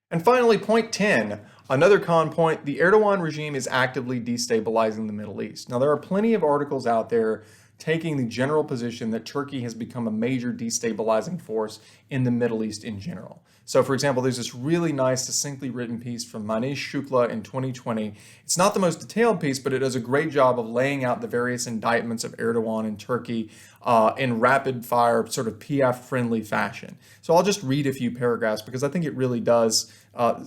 And finally, point 10, another con point, the Erdogan regime is actively destabilizing the Middle East. Now, there are plenty of articles out there taking the general position that Turkey has become a major destabilizing force in the Middle East in general. So, for example, there's this really nice, succinctly written piece from Manish Shukla in 2020. It's not the most detailed piece, but it does a great job of laying out the various indictments of Erdogan and Turkey in rapid-fire, sort of PF-friendly fashion. So I'll just read a few paragraphs because I think it really does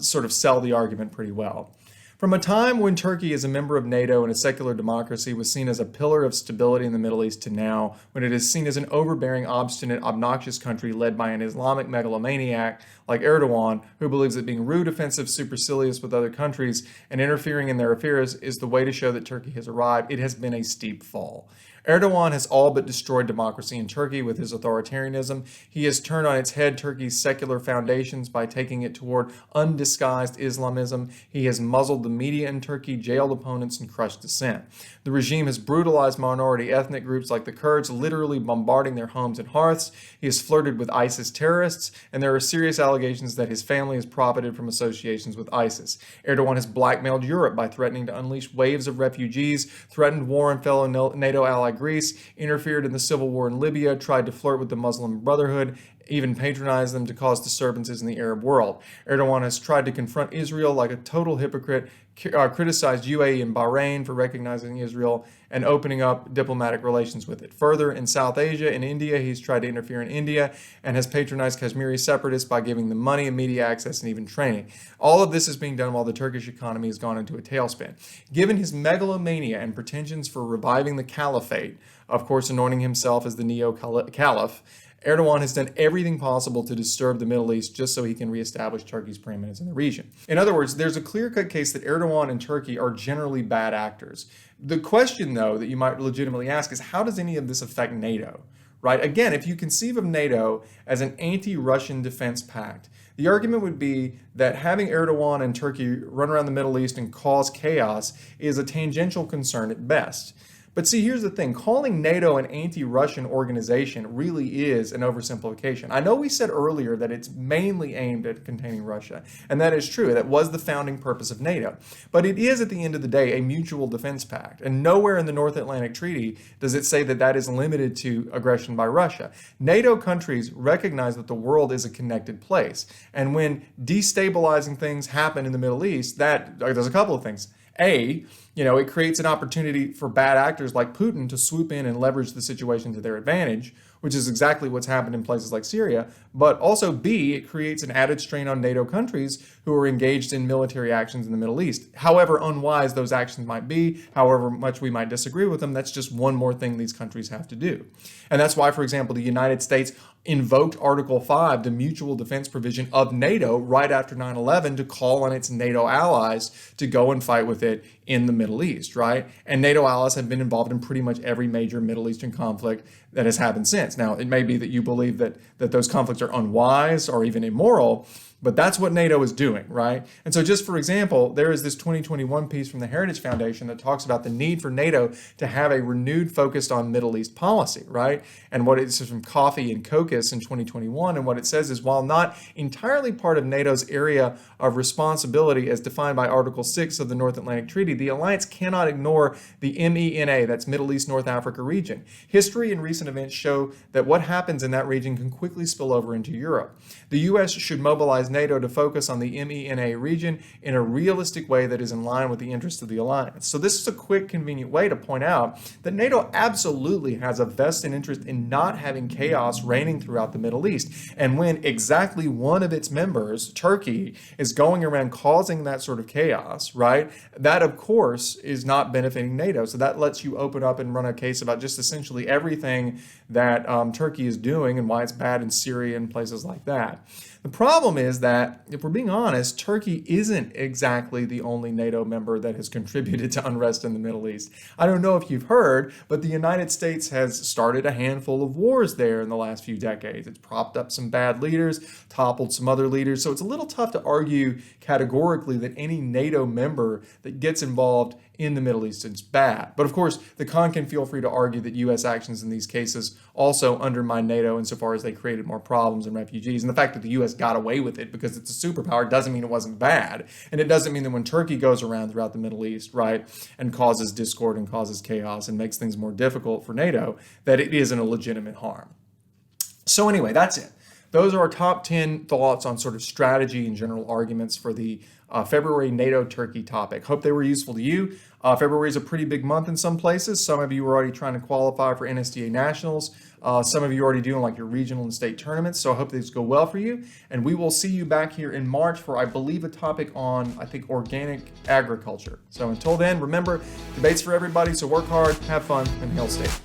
sort of sell the argument pretty well. From a time when Turkey, as a member of NATO and a secular democracy, was seen as a pillar of stability in the Middle East to now, when it is seen as an overbearing, obstinate, obnoxious country led by an Islamic megalomaniac like Erdogan, who believes that being rude, offensive, supercilious with other countries and interfering in their affairs is the way to show that Turkey has arrived, it has been a steep fall. Erdogan has all but destroyed democracy in Turkey with his authoritarianism. He has turned on its head Turkey's secular foundations by taking it toward undisguised Islamism. He has muzzled the media in Turkey, jailed opponents, and crushed dissent. The regime has brutalized minority ethnic groups like the Kurds, literally bombarding their homes and hearths. He has flirted with ISIS terrorists, and there are serious allegations that his family has profited from associations with ISIS. Erdogan has blackmailed Europe by threatening to unleash waves of refugees, threatened war on fellow NATO ally Greece, interfered in the civil war in Libya, tried to flirt with the Muslim Brotherhood, even patronized them to cause disturbances in the Arab world. Erdogan has tried to confront Israel like a total hypocrite, criticized UAE and Bahrain for recognizing Israel and opening up diplomatic relations with it. Further, in South Asia and India, he's tried to interfere in India and has patronized Kashmiri separatists by giving them money and media access and even training. All of this is being done while the Turkish economy has gone into a tailspin. Given his megalomania and pretensions for reviving the caliphate, of course anointing himself as the neo-caliph, Erdogan has done everything possible to disturb the Middle East just so he can reestablish Turkey's preeminence in the region. In other words, there's a clear-cut case that Erdogan and Turkey are generally bad actors. The question, though, that you might legitimately ask is, how does any of this affect NATO? Right? Again, if you conceive of NATO as an anti-Russian defense pact, the argument would be that having Erdogan and Turkey run around the Middle East and cause chaos is a tangential concern at best. But see, here's the thing. Calling NATO an anti-Russian organization really is an oversimplification. I know we said earlier that it's mainly aimed at containing Russia, and that is true. That was the founding purpose of NATO. But it is, at the end of the day, a mutual defense pact. And nowhere in the North Atlantic Treaty does it say that that is limited to aggression by Russia. NATO countries recognize that the world is a connected place. And when destabilizing things happen in the Middle East, there's a couple of things. It creates an opportunity for bad actors like Putin to swoop in and leverage the situation to their advantage, which is exactly what's happened in places like Syria. But also B, it creates an added strain on NATO countries who are engaged in military actions in the Middle East. However unwise those actions might be, however much we might disagree with them, that's just one more thing these countries have to do. And that's why, for example, the United States invoked Article 5, the mutual defense provision of NATO, right after 9/11 to call on its NATO allies to go and fight with it in the Middle East, right? And NATO allies have been involved in pretty much every major Middle Eastern conflict that has happened since. Now, it may be that you believe that those conflicts are unwise or even immoral, but that's what NATO is doing, right? And so just for example, there is this 2021 piece from the Heritage Foundation that talks about the need for NATO to have a renewed focus on Middle East policy, right? And what it's from Coffey and Kochis in 2021. And what it says is, while not entirely part of NATO's area of responsibility as defined by Article 6 of the North Atlantic Treaty, the alliance cannot ignore the MENA, that's Middle East North Africa region. History and recent events show that what happens in that region can quickly spill over into Europe. The U.S. should mobilize NATO to focus on the MENA region in a realistic way that is in line with the interests of the alliance. So this is a quick, convenient way to point out that NATO absolutely has a vested interest in not having chaos reigning throughout the Middle East. And when exactly one of its members, Turkey, is going around causing that sort of chaos, right, that of course is not benefiting NATO. So that lets you open up and run a case about just essentially everything that Turkey is doing and why it's bad in Syria and places like that. The problem is that, if we're being honest, Turkey isn't exactly the only NATO member that has contributed to unrest in the Middle East. I don't know if you've heard, but the United States has started a handful of wars there in the last few decades. It's propped up some bad leaders, toppled some other leaders, so it's a little tough to argue categorically that any NATO member that gets involved in the Middle East is bad. But of course, the con can feel free to argue that U.S. actions in these cases also undermine NATO insofar as they created more problems and refugees. And the fact that the U.S. got away with it because it's a superpower doesn't mean it wasn't bad. And it doesn't mean that when Turkey goes around throughout the Middle East, right, and causes discord and causes chaos and makes things more difficult for NATO, that it isn't a legitimate harm. So anyway, that's it. Those are our top 10 thoughts on sort of strategy and general arguments for the February NATO-Turkey topic. Hope they were useful to you. February is a pretty big month in some places. Some of you are already trying to qualify for NSDA Nationals. Some of you are already doing like your regional and state tournaments. So I hope these go well for you. And we will see you back here in March for, I believe, a topic on, I think, organic agriculture. So until then, remember, debates for everybody. So work hard, have fun, and hail state.